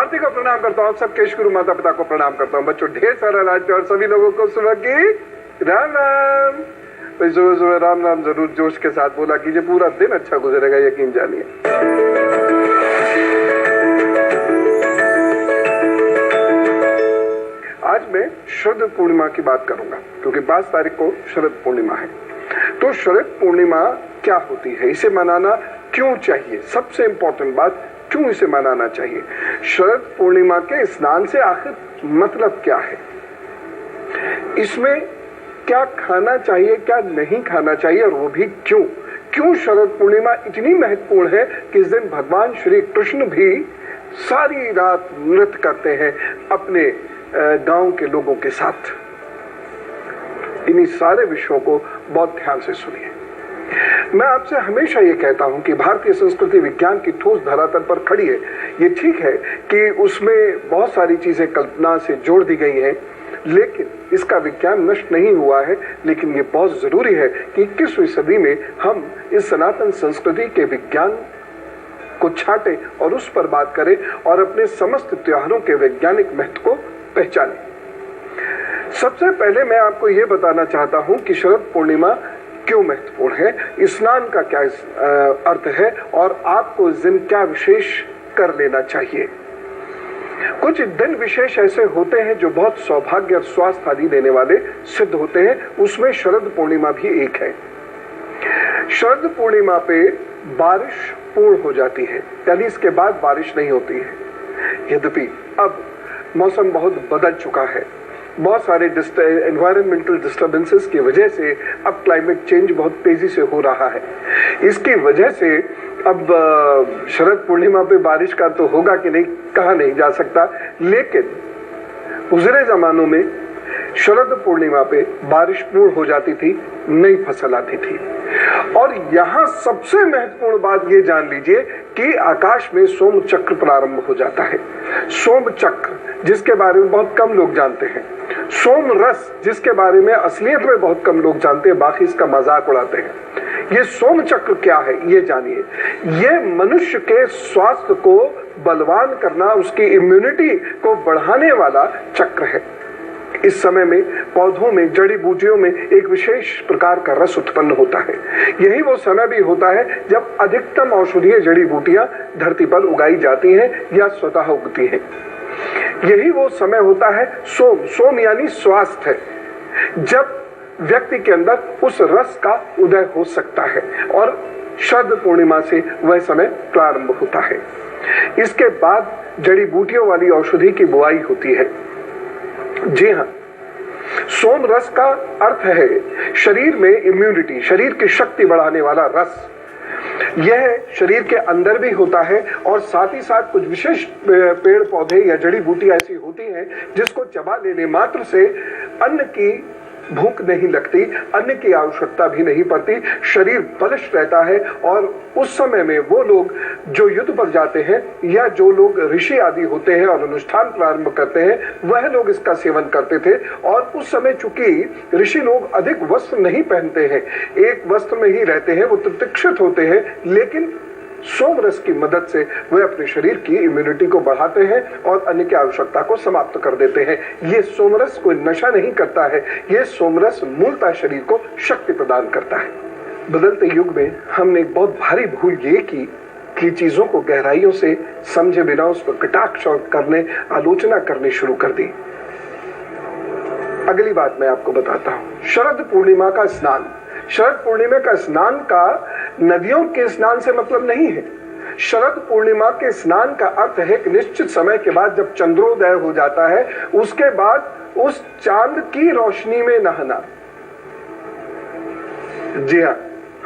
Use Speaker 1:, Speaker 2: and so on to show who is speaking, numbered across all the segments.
Speaker 1: आरती को प्रणाम करता हूँ, सब केश गुरु माता पिता को प्रणाम करता हूँ। बच्चों ढेर सारा राज और सभी लोगों को सुबह की राम राम। भाई सुबह सुबह राम राम जरूर जोश के साथ बोला कीजिए, पूरा दिन अच्छा गुजरेगा, यकीन जानिए। आज मैं शरद पूर्णिमा की बात करूंगा, क्योंकि 22 तारीख को शरद पूर्णिमा है। तो शरद पूर्णिमा क्या होती है, इसे मनाना क्यों चाहिए, सबसे इंपॉर्टेंट बात, क्यों इसे मनाना चाहिए। शरद पूर्णिमा के स्नान से आखिर मतलब क्या है, इसमें क्या खाना चाहिए, क्या नहीं खाना चाहिए, और वो भी क्यों। क्यों शरद पूर्णिमा इतनी महत्वपूर्ण है कि इस दिन भगवान श्री कृष्ण भी सारी रात नृत्य करते हैं अपने गांव के लोगों के साथ। इन्हीं सारे विषयों को बहुत ध्यान से सुनिए। मैं आपसे हमेशा ये कहता हूं कि भारतीय संस्कृति विज्ञान की ठोस धरातल पर खड़ी है। ये ठीक है कि उसमें बहुत सारी चीजें कल्पना से जोड़ दी गई हैं, लेकिन इसका विज्ञान नष्ट नहीं हुआ है। लेकिन ये बहुत जरूरी है कि 21वीं सदी में हम इस सनातन संस्कृति के विज्ञान को छांटे और उस पर बात करें और अपने समस्त त्योहारों के वैज्ञानिक महत्व को पहचानें। सबसे पहले मैं आपको यह बताना चाहता हूं कि शरद पूर्णिमा क्यों महत्वपूर्ण है, स्नान का क्या अर्थ है और आपको इस दिन क्या विशेष कर लेना चाहिए। कुछ दिन विशेष ऐसे होते हैं जो बहुत सौभाग्य और स्वास्थ्य आदि देने वाले सिद्ध होते हैं, उसमें शरद पूर्णिमा भी एक है। शरद पूर्णिमा पे बारिश पूर्ण हो जाती है, यानी इसके बाद बारिश नहीं होती है। यद्यपि अब मौसम बहुत बदल चुका है, बहुत सारे एनवायरमेंटल डिस्टर्बेंसेस की वजह से अब क्लाइमेट चेंज बहुत तेजी से हो रहा है। इसकी वजह से अब शरद पूर्णिमा पे बारिश का तो होगा कि नहीं कहा नहीं जा सकता, लेकिन गुजरे जमानों में शरद पूर्णिमा पे बारिश पूर्ण हो जाती थी, नई फसल आती थी। और यहां सबसे महत्वपूर्ण बात ये जान लीजिए कि आकाश में सोम चक्र प्रारंभ हो जाता है। सोम चक्र जिसके बारे में बहुत कम लोग जानते हैं, सोम रस जिसके बारे में असलियत में बहुत कम लोग जानते हैं, बाकी इसका मजाक उड़ाते हैं। ये सोम चक्र क्या है ये जानिए। ये मनुष्य के स्वास्थ्य को बलवान करना, उसकी इम्यूनिटी को बढ़ाने वाला चक्र है। इस समय में पौधों में, जड़ी बूटियों में एक विशेष प्रकार का रस उत्पन्न होता है। यही वो समय भी होता है जब अधिकतम औषधीय जड़ी बूटियां धरती पर उगाई जाती हैं या स्वतः उगती हैं। यही वो समय होता है सोम यानी स्वास्थ्य है, जब व्यक्ति के अंदर उस रस का उदय हो सकता है, और शरद पूर्णिमा से वह समय प्रारंभ होता है। इसके बाद जड़ी बूटियों वाली औषधि की बुआई होती है। जी हाँ, सोम रस का अर्थ है शरीर में इम्यूनिटी, शरीर की शक्ति बढ़ाने वाला रस। यह शरीर के अंदर भी होता है और साथ ही साथ कुछ विशेष पेड़ पौधे या जड़ी बूटी ऐसी होती हैं जिसको चबा लेने मात्र से अन्न की भूख नहीं लगती, अन्न की आवश्यकता भी नहीं पड़ती, शरीर बलिष्ठ रहता है। और उस समय में वो लोग जो युद्ध पर जाते हैं या जो लोग ऋषि आदि होते हैं और अनुष्ठान प्रारंभ करते हैं, वह लोग इसका सेवन करते थे। और उस समय चूंकि ऋषि लोग अधिक वस्त्र नहीं पहनते हैं, एक वस्त्र में ही रहते हैं, वो प्रतीक्षित होते हैं, लेकिन सोम रस की मदद से वे अपने शरीर की इम्यूनिटी को बढ़ाते हैं और अन्य की आवश्यकता को समाप्त कर देते हैं। ये सोमरस कोई नशा नहीं करता है, ये सोमरस मूलतः शरीर को शक्ति प्रदान करता है। बदलते युग में हमने एक बहुत भारी भूल ये की कि चीजों को गहराइयों से समझे बिना उस पर कटाक्ष करने, आलोचना करनी शुरू कर दी। अगली बात मैं आपको बताता हूं, शरद पूर्णिमा का स्नान। शरद पूर्णिमा का स्नान का नदियों के स्नान से मतलब नहीं है। शरद पूर्णिमा के स्नान का अर्थ है कि निश्चित समय के बाद जब चंद्रोदय हो जाता है, उसके बाद उस चांद की रोशनी में नहाना। जी हाँ,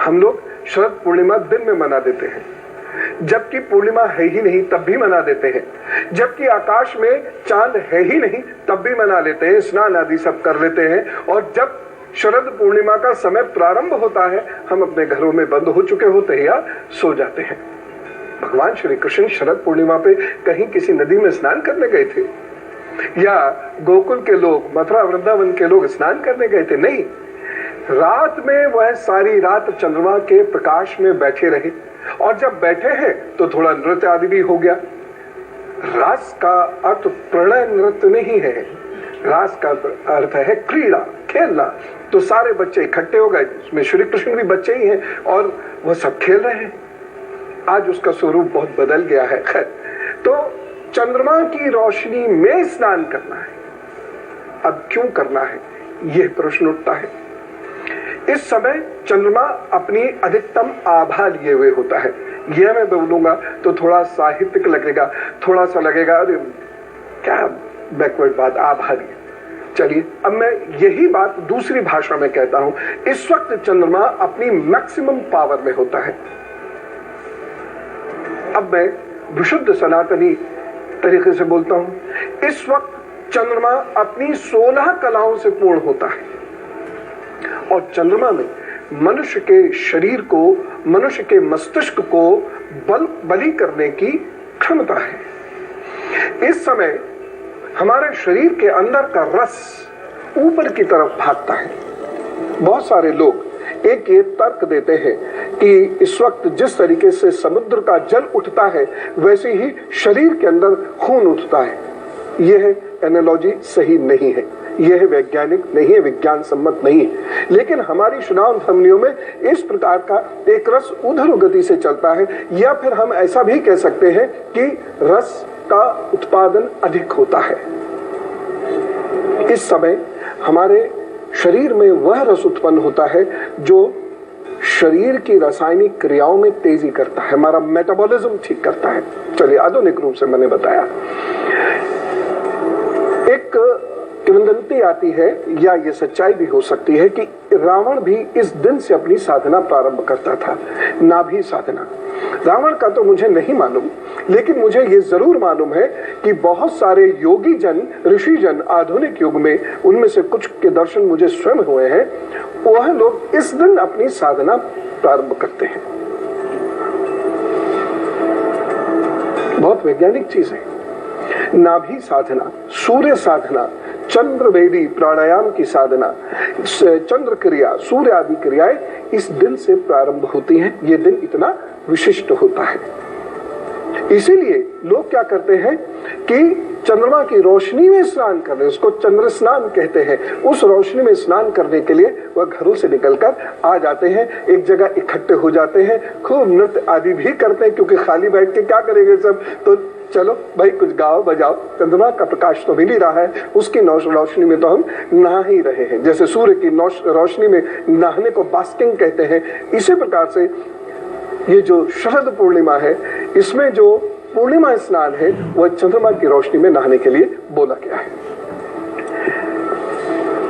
Speaker 1: हम लोग शरद पूर्णिमा दिन में मना देते हैं, जबकि पूर्णिमा है ही नहीं तब भी मना देते हैं, जबकि आकाश में चांद है ही नहीं तब भी मना लेते हैं, स्नान आदि सब कर लेते हैं। और जब शरद पूर्णिमा का समय प्रारंभ होता है, हम अपने घरों में बंद हो चुके होते हैं या सो जाते हैं। भगवान श्री कृष्ण शरद पूर्णिमा पे कहीं किसी नदी में स्नान करने गए थे, या गोकुल के लोग, मथुरा वृंदावन के लोग स्नान करने गए थे? नहीं, रात में वह सारी रात चंद्रमा के प्रकाश में बैठे रहे, और जब बैठे हैं तो थोड़ा नृत्य आदि भी हो गया। रास का अर्थ प्रणय नृत्य नहीं है, रास का अर्थ है क्रीड़ा, खेलना। तो सारे बच्चे इकट्ठे हो गए, उसमें श्री कृष्ण भी बच्चे ही हैं और वह सब खेल रहे हैं। आज उसका स्वरूप बहुत बदल गया है। खैर, तो चंद्रमा की रोशनी में स्नान करना है। अब क्यों करना है, यह प्रश्न उठता है। इस समय चंद्रमा अपनी अधिकतम आभा लिए हुए होता है। यह मैं बोलूंगा तो थोड़ा साहित्यिक लगेगा, थोड़ा सा लगेगा अरे क्या बैकवर्ड बात, आभा लिए। चलिए, अब मैं यही बात दूसरी भाषा में कहता हूं। इस वक्त चंद्रमा अपनी मैक्सिमम पावर में होता है। अब मैं विशुद्ध सनातनी तरीके से बोलता हूं। इस वक्त चंद्रमा अपनी 16 कलाओं से पूर्ण होता है और चंद्रमा में मनुष्य के शरीर को, मनुष्य के मस्तिष्क को बलि करने की क्षमता है। इस समय हमारे शरीर के अंदर का रस ऊपर की तरफ भागता है। बहुत सारे लोग एक ये तर्क देते हैं कि इस वक्त जिस तरीके से समुद्र का जल उठता है वैसे ही शरीर के अंदर खून उठता है। यह एनालॉजी सही नहीं है, यह वैज्ञानिक नहीं है, विज्ञान सम्मत नहीं है। लेकिन हमारी शुनान ध्वनियों में इस प्रकार का एक रस उधर गति से चलता है, या फिर हम ऐसा भी कह सकते हैं कि रस का उत्पादन अधिक होता है। इस समय हमारे शरीर में वह रस उत्पन्न होता है जो शरीर की रासायनिक क्रियाओं में तेजी करता है, हमारा मेटाबॉलिज्म ठीक करता है। चलिए, आधुनिक रूप से मैंने बताया। एक किंवदंती आती है, या ये सच्चाई भी हो सकती है, कि रावण भी इस दिन से अपनी साधना प्रारंभ करता था, नाभि साधना। रावण का तो मुझे नहीं मालूम, लेकिन मुझे ये जरूर मालूम है कि बहुत सारे योगी जन, ऋषि जन आधुनिक युग में, उनमें से कुछ के दर्शन मुझे स्वयं हुए हैं, वह लोग इस दिन अपनी साधना प्रारंभ करते हैं। बहुत वैज्ञानिक चीज है। नाभि साधना, सूर्य साधना, चंद्र वेदी प्राणायाम की साधना, चंद्र क्रिया, सूर्य आदि क्रियाएं इस दिन से प्रारंभ होती हैं। ये दिन इतना विशिष्ट होता है। इसीलिए लोग क्या करते हैं कि चंद्रमा की रोशनी में स्नान करने, उसको चंद्र स्नान कहते हैं, उस रोशनी में स्नान करने के लिए वह घरों से निकलकर आ जाते हैं, एक जगह इकट्ठे हो जाते हैं, खूब नृत्य आदि भी करते हैं, क्योंकि खाली बैठ के क्या करेंगे सब, तो चलो भाई कुछ गाओ बजाओ। चंद्रमा का प्रकाश तो मिल ही रहा है, उसकी रोशनी में तो हम नहा ही रहे हैं। जैसे सूर्य की रोशनी में नहाने को बास्किंग कहते हैं, इसी प्रकार से ये जो शरद पूर्णिमा है, इसमें जो पूर्णिमा स्नान है वह चंद्रमा की रोशनी में नहाने के लिए बोला गया है।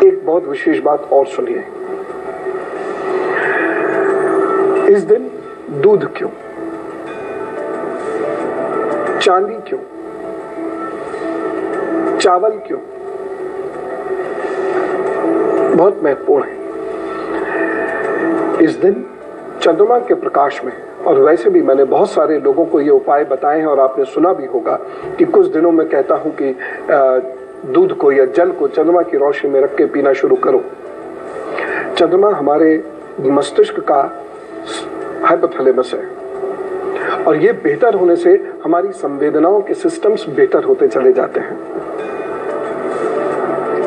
Speaker 1: एक बहुत विशेष बात और सुनिए, इस दिन दूध क्यों, चांदी क्यों, चावल क्यों, बहुत महत्वपूर्ण है। इस दिन चंद्रमा के प्रकाश में, और वैसे भी मैंने बहुत सारे लोगों को ये उपाय बताए हैं और आपने सुना भी होगा कि कुछ दिनों में कहता हूं कि दूध को या जल को चंद्रमा की रोशनी में रख के पीना शुरू करो। चंद्रमा हमारे मस्तिष्क का हाइपोथैलेमस है और ये बेहतर होने से हमारी संवेदनाओं के सिस्टम्स बेहतर होते चले जाते हैं,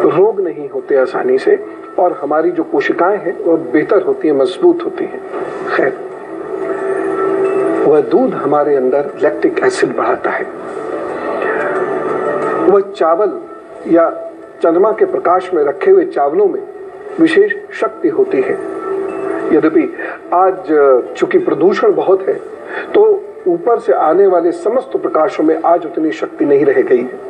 Speaker 1: रोग नहीं होते आसानी से, और हमारी जो कोशिकाएं हैं वह बेहतर होती हैं, मजबूत होती हैं। खैर, वह दूध हमारे अंदर लैक्टिक एसिड बढ़ाता है। वह चावल या चंद्रमा के प्रकाश में रखे हुए चावलों में विशेष शक्ति होती है। यद्यपि आज चूंकि प्रदूषण बहुत है तो ऊपर से आने वाले समस्त प्रकाशों में आज उतनी शक्ति नहीं रह गई है।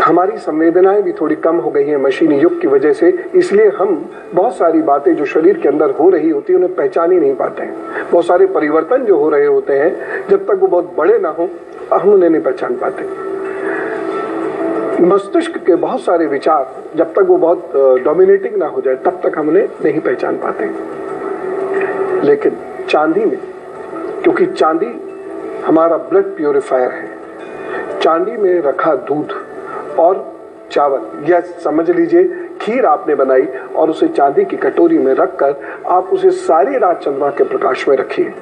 Speaker 1: हमारी संवेदनाएं भी थोड़ी कम हो गई हैं मशीनी युग की वजह से, इसलिए हम बहुत सारी बातें जो शरीर के अंदर हो रही होती है उन्हें पहचान ही नहीं पाते हैं। बहुत सारे परिवर्तन जो हो रहे होते हैं, जब तक वो बहुत बड़े ना हो हम उन्हें नहीं पहचान पाते। मस्तिष्क के बहुत सारे विचार जब तक वो बहुत डोमिनेटिंग ना हो जाए तब तक हम उन्हें नहीं पहचान पाते। लेकिन चांदी में, क्योंकि चांदी हमारा ब्लड प्यूरिफायर है, चांदी में रखा दूध और चावल, या समझ लीजिए खीर आपने बनाई और उसे चांदी की कटोरी में रखकर आप उसे सारी रात चंद्रमा के प्रकाश में रखिए।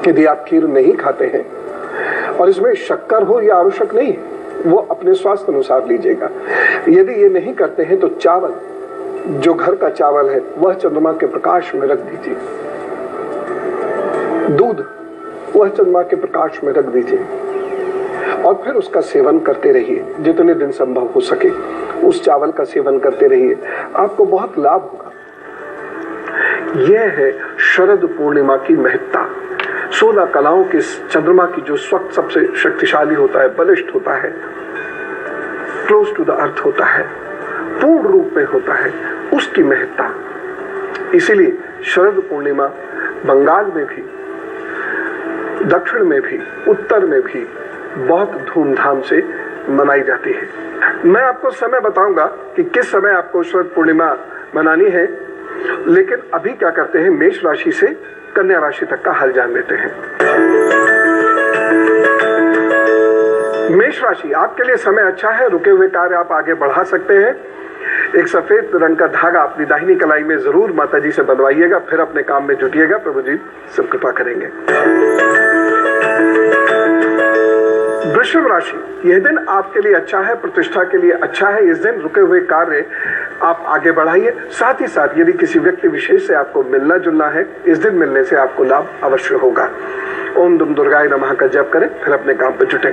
Speaker 1: यदि आप खीर नहीं खाते हैं और इसमें शक्कर हो यह आवश्यक नहीं है, वो अपने स्वास्थ्य अनुसार लीजिएगा। यदि ये नहीं करते हैं तो चावल, जो घर का चावल है, वह चंद्रमा के प्रकाश में रख दीजिए। दूध, वह चंद्रमा के प्रकाश में रख दीजिए और फिर उसका सेवन करते रहिए जितने दिन संभव हो सके। उस चावल का सेवन करते रहिए, आपको बहुत लाभ होगा। यह है शरद पूर्णिमा की महत्ता। 16 कलाओं के चंद्रमा की जो स्वक्त सबसे शक्तिशाली होता है, बलिष्ठ होता है, क्लोज टू द अर्थ होता है, पूर्ण रूप में होता है, उसकी महत्ता। इसीलिए शरद पूर्णिमा बंगाल में भी, दक्षिण में भी, उत्तर में भी बहुत धूमधाम से मनाई जाती है। मैं आपको समय बताऊंगा कि किस समय आपको शरद पूर्णिमा मनानी है, लेकिन अभी क्या करते हैं, मेष राशि से कन्या राशि तक का हाल जान लेते हैं। मेष राशि, आपके लिए समय अच्छा है, रुके हुए कार्य आप आगे बढ़ा सकते हैं। एक सफेद रंग का धागा अपनी दाहिनी कलाई में जरूर माता जी से बनवाइएगा, फिर अपने काम में जुटिएगा, प्रभु जी सब कृपा करेंगे। वृषभ राशि, यह दिन आपके लिए अच्छा है, प्रतिष्ठा के लिए अच्छा है। इस दिन रुके हुए कार्य आप आगे बढ़ाइए। साथ ही साथ यदि किसी व्यक्ति विशेष से आपको मिलना जुलना है, इस दिन मिलने से आपको लाभ अवश्य होगा। ओम दुम दुर्गाय नमः का जप करें, फिर अपने काम पर जुटें।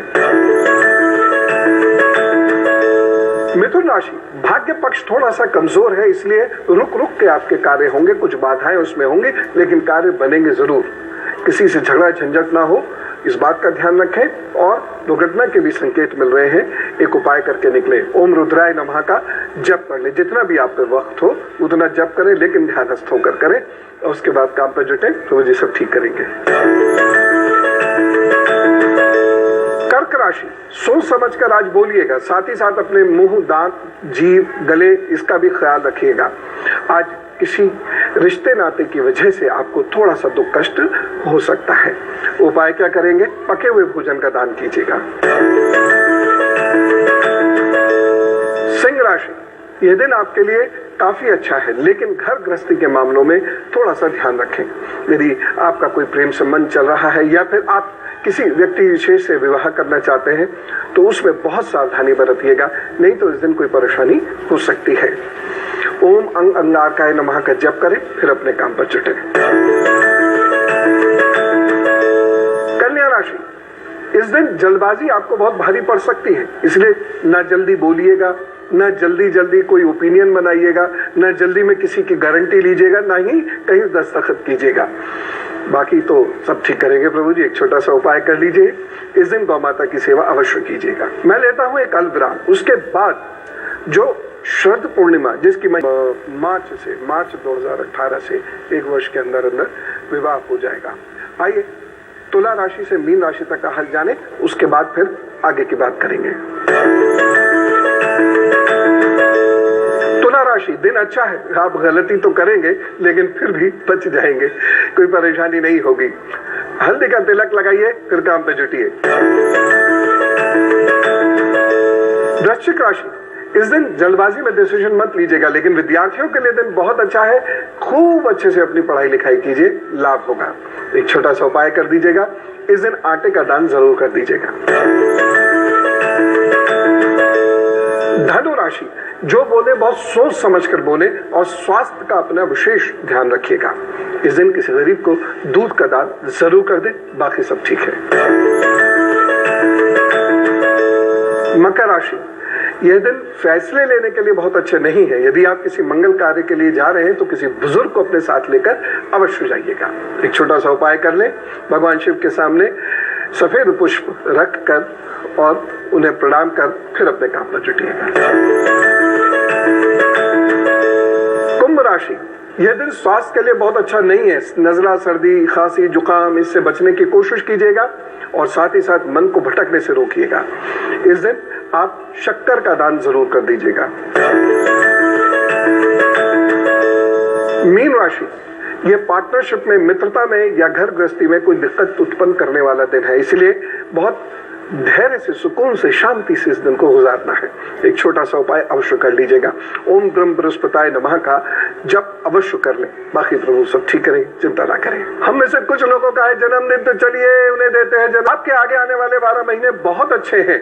Speaker 1: मिथुन राशि, भाग्य पक्ष थोड़ा सा कमजोर है, इसलिए रुक रुक के आपके कार्य होंगे, कुछ बाधाएं उसमें होंगी, लेकिन कार्य बनेंगे जरूर। किसी से झगड़ा झंझट ना हो, इस बात का ध्यान रखें। और दुर्घटना के भी संकेत मिल रहे हैं, एक उपाय करके निकले। ओम रुद्राय नमः का जप कर ले, जितना भी आप पे वक्त हो उतना जप करें, लेकिन ध्यानस्थ होकर करें, और उसके बाद काम पर जुटे, तो जी सब ठीक करेंगे। कर्क राशि, सोच समझ कर आज बोलिएगा, साथ ही साथ अपने मुंह, दांत, जीभ, गले, इसका भी ख्याल रखिएगा। आज किसी रिश्ते नाते की वजह से आपको थोड़ा सा दुख कष्ट हो सकता है। उपाय क्या करेंगे, पके हुए भोजन का दान कीजिएगा। सिंह राशि, यह दिन आपके लिए काफी अच्छा है, लेकिन घर गृहस्थी के मामलों में थोड़ा सा ध्यान रखें। यदि आपका कोई प्रेम संबंध चल रहा है या फिर आप किसी व्यक्ति विशेष से विवाह करना चाहते हैं, तो उसमें बहुत सावधानी बरतिएगा, नहीं तो इस दिन कोई परेशानी हो सकती है। ओम अंग अंगारकाय नमः का जप करें, फिर अपने काम पर जुटें। कन्या राशि, इस दिन जल्दबाजी आपको बहुत भारी पड़ सकती है, इसलिए ना जल्दी बोलिएगा, ना जल्दी कोई ओपिनियन बनाइएगा, ना जल्दी में किसी की गारंटी लीजिएगा, ना ही कहीं दस्तखत कीजिएगा। बाकी तो सब ठीक करेंगे प्रभु जी। एक छोटा सा उपाय कर लीजिए, इस दिन गौ माता की सेवा अवश्य कीजिएगा। मैं लेता हूं एक अल्पविराम, उसके बाद जो शरद पूर्णिमा, जिसकी मार्च 2018 से एक वर्ष के अंदर अंदर विवाह हो जाएगा। आइए तुला राशि से मीन राशि तक का हाल जाने, उसके बाद फिर आगे की बात करेंगे। तुला राशि, दिन अच्छा है, आप गलती तो करेंगे लेकिन फिर भी बच जाएंगे, कोई परेशानी नहीं होगी। हल्दी का तिलक लगाइए, फिर काम पे जुटिए। वृश्चिक राशि, इस दिन जल्दबाजी में डिसीजन मत लीजिएगा, लेकिन विद्यार्थियों के लिए दिन बहुत अच्छा है। खूब अच्छे से अपनी पढ़ाई लिखाई कीजिए, लाभ होगा। एक छोटा सा उपाय कर दीजिएगा, इस दिन आटे का दान जरूर कर दीजिएगा। धनु राशि, जो बोले बहुत सोच समझ कर बोले और स्वास्थ्य का अपना विशेष ध्यान रखिएगा। इस दिन किसी गरीब को दूध का दान जरूर कर दे, बाकी सब ठीक है। मकर राशि, यह दिन फैसले लेने के लिए बहुत अच्छे नहीं है। यदि आप किसी मंगल कार्य के लिए जा रहे हैं तो किसी बुजुर्ग को अपने साथ लेकर अवश्य जाइएगा। एक छोटा सा उपाय कर लें, भगवान शिव के सामने सफेद पुष्प रख कर और उन्हें प्रणाम कर फिर अपने काम पर जुटिएगा। कुंभ राशि, यह दिन स्वास्थ्य के लिए बहुत अच्छा नहीं है। नजला, सर्दी, खांसी, जुकाम, इससे बचने की कोशिश कीजिएगा और साथ ही साथ मन को भटकने से रोकिएगा। इस दिन आप शक्कर का दान जरूर कर दीजिएगा। मीन राशि, यह पार्टनरशिप में, मित्रता में या घर गृहस्थी में कोई दिक्कत उत्पन्न करने वाला दिन है, इसलिए बहुत धैर्य से, सुकून से, शांति से इस दिन को गुजारना है। एक छोटा सा उपाय अवश्य कर लीजिएगा। ओम ब्रह्म बृहस्पताय नमः का जप अवश्य कर ले, बाकी प्रभु सब ठीक करें, चिंता ना करें। हम में से कुछ लोगों का है जन्मदिन, तो चलिए उन्हें देते हैं जन्म। आपके आगे आने वाले 12 महीने बहुत अच्छे हैं,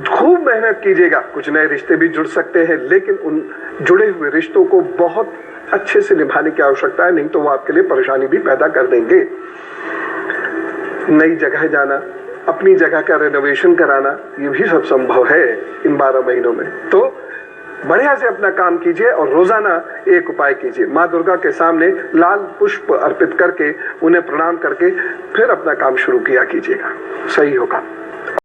Speaker 1: खूब मेहनत कीजिएगा। कुछ नए रिश्ते भी जुड़ सकते हैं, लेकिन उन जुड़े हुए रिश्तों को बहुत अच्छे से निभाने की आवश्यकता है, नहीं तो वो आपके लिए परेशानी भी पैदा कर देंगे। नई जगह जाना, अपनी जगह का रेनोवेशन कराना, ये भी सब संभव है इन 12 महीनों में। तो बढ़िया से अपना काम कीजिए और रोजाना एक उपाय कीजिए। माँ दुर्गा के सामने लाल पुष्प अर्पित करके, उन्हें प्रणाम करके फिर अपना काम शुरू किया कीजिएगा, सही होगा।